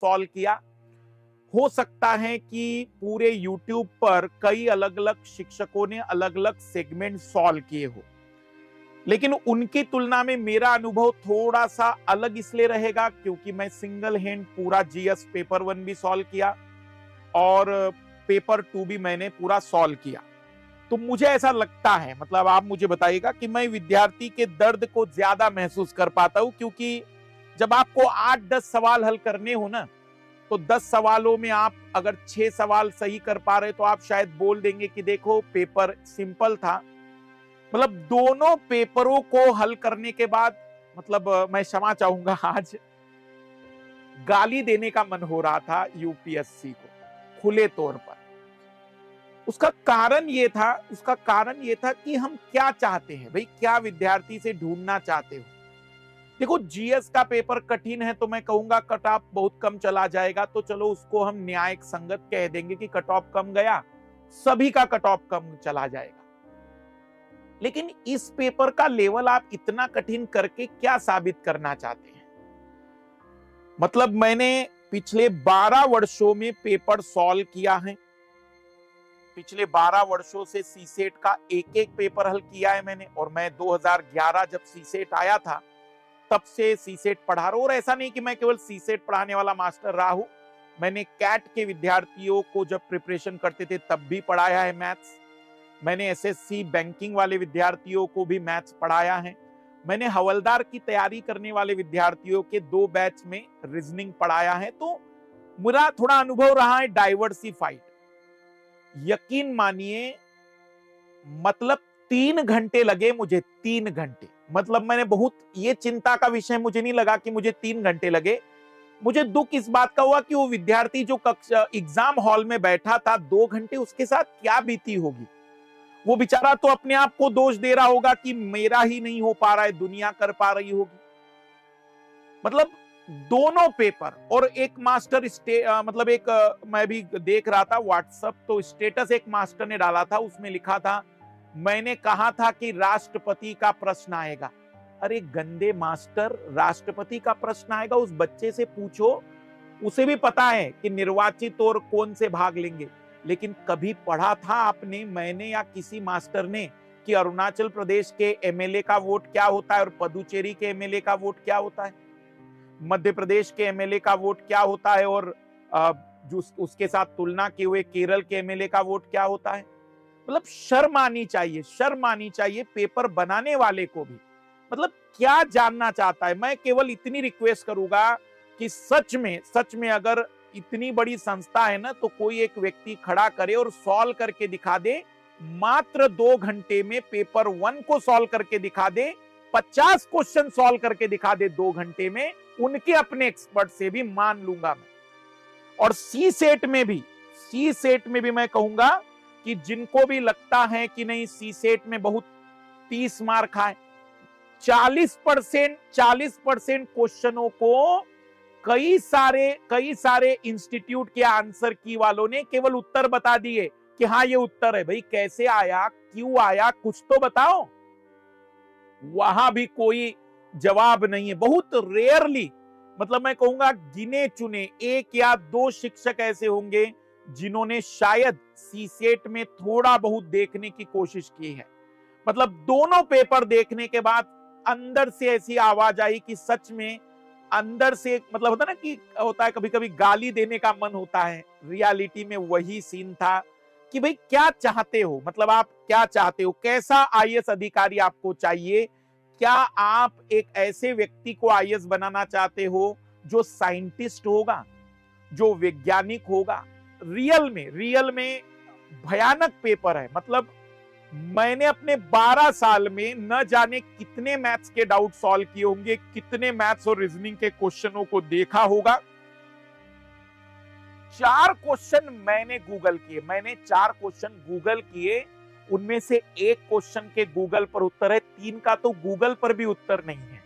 Solve किया। हो सकता है कि पूरे YouTube पर कई अलग अलग शिक्षकों ने अलग अलग सेगमेंट सॉल्व किए हो, लेकिन उनकी तुलना में मेरा अनुभव थोड़ा सा अलग इसलिए रहेगा क्योंकि मैं सिंगल हैंड पूरा जीएस पेपर 1 भी सॉल्व किया और पेपर 2 भी मैंने पूरा सॉल्व किया। तो मुझे ऐसा लगता है, मतलब आप मुझे बताइएगा, कि मैं विद्यार्थी के दर्द को ज्यादा महसूस कर पाता हूं, क्योंकि जब आपको 8-10 सवाल हल करने हो ना, तो 10 सवालों में आप अगर 6 सवाल सही कर पा रहे तो आप शायद बोल देंगे कि देखो पेपर सिंपल था। मतलब दोनों पेपरों को हल करने के बाद, मतलब मैं क्षमा चाहूंगा, आज गाली देने का मन हो रहा था यूपीएससी को खुले तौर पर। उसका कारण ये था कि हम क्या चाहते हैं भाई, क्या विद्यार्थी से ढूंढना चाहते हो। देखो, जीएस का पेपर कठिन है तो मैं कहूंगा कट ऑफ बहुत कम चला जाएगा, तो चलो उसको हम न्यायिक संगत कह देंगे कि कट ऑफ कम गया, सभी का कट ऑफ कम चला जाएगा। लेकिन इस पेपर का लेवल आप इतना कठिन करके क्या साबित करना चाहते हैं? मतलब मैंने पिछले 12 वर्षों में पेपर सॉल्व किया है, पिछले 12 वर्षों से सीसेट का एक एक पेपर हल किया है मैंने, और मैं 2011 जब सीसेट आया था तब से सीसेट पढ़ा रहा हूं। और ऐसा नहीं कि मैं केवल सीसेट पढ़ाने वाला मास्टर रहा हूं, मैंने कैट के विद्यार्थियों को जब प्रिपरेशन करते थे तब भी पढ़ाया है मैथ्स। मैंने एसएससी बैंकिंग वाले विद्यार्थियों को भी मैथ्स पढ़ाया है। मैंने हवलदार की तैयारी करने वाले विद्यार्थियों के 2 बैच में रीजनिंग पढ़ाया है। तो मेरा थोड़ा अनुभव रहा है डाइवर्सिफाइड। यकीन मानिए, मतलब 3 घंटे लगे मुझे, 3 घंटे। मतलब मैंने बहुत, ये चिंता का विषय मुझे नहीं लगा कि मुझे 3 घंटे लगे। मुझे दुख इस बात का हुआ कि वो विद्यार्थी जो कक्षा एग्जाम हॉल में बैठा था 2 घंटे, उसके साथ क्या बीती होगी। वो बेचारा तो अपने आप को दोष दे रहा होगा कि मेरा ही नहीं हो पा रहा है, दुनिया कर पा रही होगी। मतलब दोनों पेपर, और एक मास्टर मतलब एक मैं भी देख रहा था व्हाट्सएप, तो स्टेटस एक मास्टर ने डाला था, उसमें लिखा था, मैंने कहा था कि राष्ट्रपति का प्रश्न आएगा। अरे गंदे मास्टर, राष्ट्रपति का प्रश्न आएगा उस बच्चे से पूछो, उसे भी पता है कि निर्वाचित और कौन से भाग लेंगे। लेकिन कभी पढ़ा था आपने, मैंने या किसी मास्टर ने, कि अरुणाचल प्रदेश के एमएलए का वोट क्या होता है और पुदुचेरी के एमएलए का वोट क्या होता है, मध्य प्रदेश के एमएलए का वोट क्या होता है, और जो उसके साथ तुलना किए हुए केरल के एमएलए का वोट क्या होता है। मतलब शर्म आनी चाहिए, शर्म आनी चाहिए पेपर बनाने वाले को भी। मतलब क्या जानना चाहता है। मैं केवल इतनी रिक्वेस्ट करूंगा कि सच में अगर इतनी बड़ी संस्था है ना, तो कोई एक व्यक्ति खड़ा करे और सॉल्व करके दिखा दे। मात्र 2 घंटे में पेपर 1 को सॉल्व करके दिखा दे, 50 क्वेश्चन सॉल्व करके दिखा दे 2 घंटे में, उनके अपने एक्सपर्ट से भी मान लूंगा मैं। और सी सेट में भी मैं कहूंगा कि जिनको भी लगता है कि नहीं सी सेट में बहुत 30 मार्क आए, 40% क्वेश्चनों को कई सारे इंस्टीट्यूट के आंसर की वालों ने केवल उत्तर बता दिए कि हाँ ये उत्तर है। भाई कैसे आया, क्यों आया, कुछ तो बताओ। वहां भी कोई जवाब नहीं है। बहुत रेयरली, मतलब मैं कहूंगा गिने चुने 1 या 2 शिक्षक ऐसे होंगे जिन्होंने शायद सीसेट में थोड़ा बहुत देखने की कोशिश की है। मतलब दोनों पेपर देखने के बाद अंदर से ऐसी आवाज आई कि सच में अंदर से, मतलब होता ना कि होता है कभी कभी गाली देने का मन होता है, रियलिटी में वही सीन था कि भाई क्या चाहते हो, मतलब आप क्या चाहते हो, कैसा आईएएस अधिकारी आपको चाहिए। क्या आप एक ऐसे व्यक्ति को आईएएस बनाना चाहते हो जो साइंटिस्ट होगा, जो वैज्ञानिक होगा। रियल में भयानक पेपर है। मतलब मैंने अपने 12 साल में न जाने कितने मैथ्स के डाउट सॉल्व किए होंगे, कितने मैथ्स और रीजनिंग के क्वेश्चनों को देखा होगा। 4 क्वेश्चन मैंने गूगल किए, उनमें से 1 क्वेश्चन के गूगल पर उत्तर है, 3 का तो गूगल पर भी उत्तर नहीं है।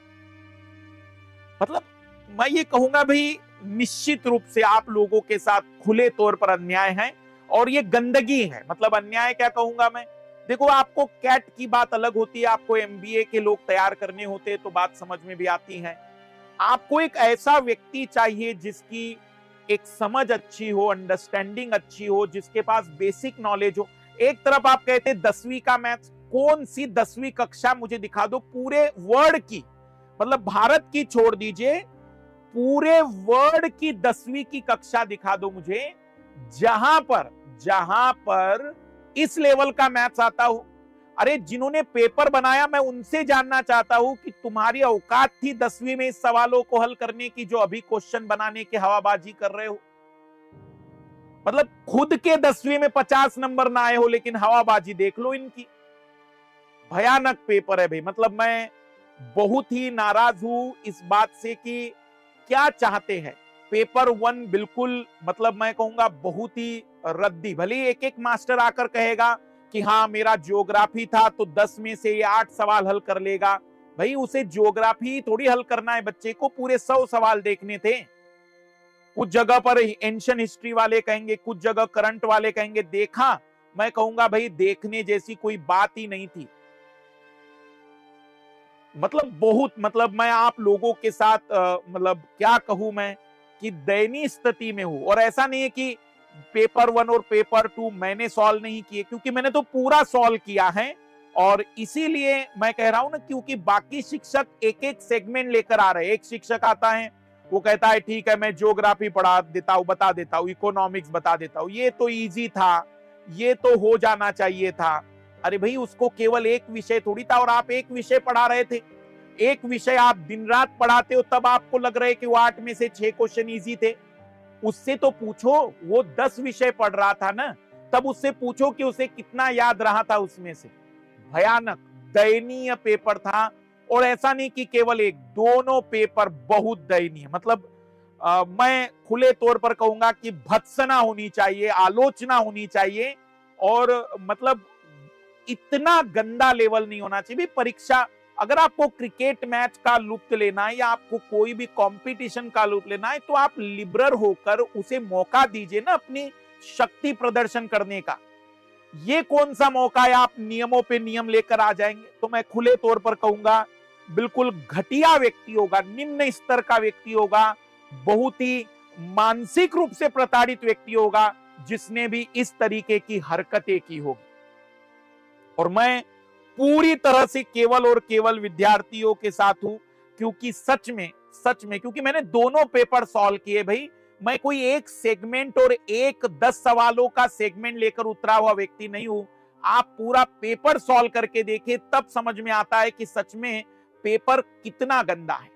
मतलब मैं ये कहूंगा भाई, निश्चित रूप से आप लोगों के साथ खुले तौर पर अन्याय है, और ये गंदगी है। मतलब अन्याय क्या कहूंगा मैं, देखो आपको कैट की बात अलग होती है, आपको एमबीए के लोग तैयार करने होते हैं तो बात समझ में भी आती है। आपको एक ऐसा व्यक्ति चाहिए जिसकी एक समझ अच्छी हो, अंडरस्टैंडिंग अच्छी हो, जिसके पास बेसिक नॉलेज हो। एक तरफ आप कहते 10वीं का मैथ्स, कौन सी 10वीं कक्षा मुझे दिखा दो पूरे वर्ल्ड की, मतलब भारत की छोड़ दीजिए, पूरे वर्ल्ड की 10वीं की कक्षा दिखा दो मुझे, जहां पर इस लेवल का मैथ्स आता हो। अरे जिन्होंने पेपर बनाया, मैं उनसे जानना चाहता हूं कि तुम्हारी औकात थी 10वीं में इस सवालों को हल करने की, जो अभी क्वेश्चन बनाने की हवाबाजी कर रहे हो। मतलब खुद के 10वीं में 50 नंबर ना आए हो, लेकिन हवाबाजी देख लो इनकी। भयानक पेपर है भाई। मतलब मैं बहुत ही नाराज हूं इस बात से कि क्या चाहते हैं। पेपर 1 बिल्कुल, मतलब मैं कहूंगा बहुत ही रद्दी। भले एक एक मास्टर आकर कहेगा कि हाँ मेरा ज्योग्राफी था तो 10 में से ये 8 सवाल हल कर लेगा। भाई उसे ज्योग्राफी थोड़ी हल करना है, बच्चे को पूरे 100 सवाल देखने थे। कुछ जगह पर एंशिएंट हिस्ट्री वाले कहेंगे, कुछ जगह करंट वाले कहेंगे देखा। मैं कहूंगा भाई देखने जैसी कोई बात ही नहीं थी। मतलब बहुत, मतलब मैं आप लोगों के साथ मतलब क्या कहूं मैं कि दयनीय स्थिति में हूं। और ऐसा नहीं है कि पेपर 1 और पेपर 2 मैंने सॉल्व नहीं किए, क्योंकि मैंने तो पूरा सॉल्व किया है। और इसीलिए मैं कह रहा हूं ना, क्योंकि बाकी शिक्षक एक एक सेगमेंट लेकर आ रहे हैं। एक शिक्षक आता है, वो कहता है ठीक है मैं ज्योग्राफी पढ़ा देता हूं, बता देता हूं, इकोनॉमिक्स बता देता हूं, ये तो इजी था, ये तो हो जाना चाहिए था। अरे भाई उसको केवल एक विषय थोड़ी था, और आप एक विषय पढ़ा रहे थे। एक विषय आप दिन रात पढ़ाते हो, तब आपको लग रहा है कि वो 8 में से 6 क्वेश्चन इजी थे। उससे तो पूछो, वो 10 विषय पढ़ रहा था ना, तब उससे पूछो कि उसे कितना याद रहा था उसमें से। भयानक दयनीय पेपर था। और ऐसा नहीं कि केवल एक, दोनों पेपर बहुत दयनीय। मतलब मैं खुले तौर पर कहूंगा कि भत्सना होनी चाहिए, आलोचना होनी चाहिए। और मतलब इतना गंदा लेवल नहीं होना चाहिए। परीक्षा, अगर आपको क्रिकेट मैच का लुत्फ लेना है या आपको कोई भी कंपटीशन का लुत्फ लेना है, तो आप लिबरल होकर उसे मौका दीजिए ना अपनी शक्ति प्रदर्शन करने का। ये कौन सा मौका है आप नियमों पे नियम लेकर आ जाएंगे? तो मैं खुले तौर पर कहूंगा बिल्कुल घटिया व्यक्ति होगा, निम्न स्तर का व्यक्ति होगा, बहुत ही मानसिक रूप से प्रताड़ित व्यक्ति होगा जिसने भी इस तरीके की हरकतें की होगी। और मैं पूरी तरह से केवल और केवल विद्यार्थियों के साथ हूं, क्योंकि सच में क्योंकि मैंने दोनों पेपर सॉल्व किए भाई। मैं कोई एक सेगमेंट और एक 10 सवालों का सेगमेंट लेकर उतरा हुआ व्यक्ति नहीं हूं। आप पूरा पेपर सॉल्व करके देखिए, तब समझ में आता है कि सच में पेपर कितना गंदा है।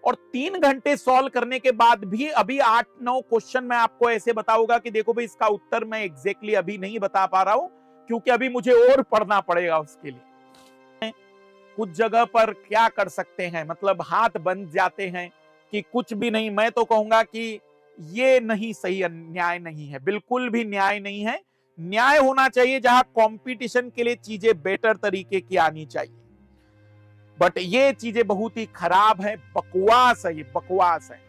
और 3 घंटे सॉल्व करने के बाद भी अभी 8-9 क्वेश्चन मैं आपको ऐसे बताऊंगा कि देखो भाई इसका उत्तर मैं एग्जैक्टली अभी नहीं बता पा रहा हूं, क्योंकि अभी मुझे और पढ़ना पड़ेगा उसके लिए। कुछ जगह पर क्या कर सकते हैं, मतलब हाथ बंध जाते हैं कि कुछ भी नहीं। मैं तो कहूंगा कि ये नहीं सही, न्याय नहीं है, बिल्कुल भी न्याय नहीं है। न्याय होना चाहिए जहां कंपटीशन के लिए चीजें बेटर तरीके की आनी चाहिए। बट ये चीजें बहुत ही खराब है, बकवास है, ये बकवास है।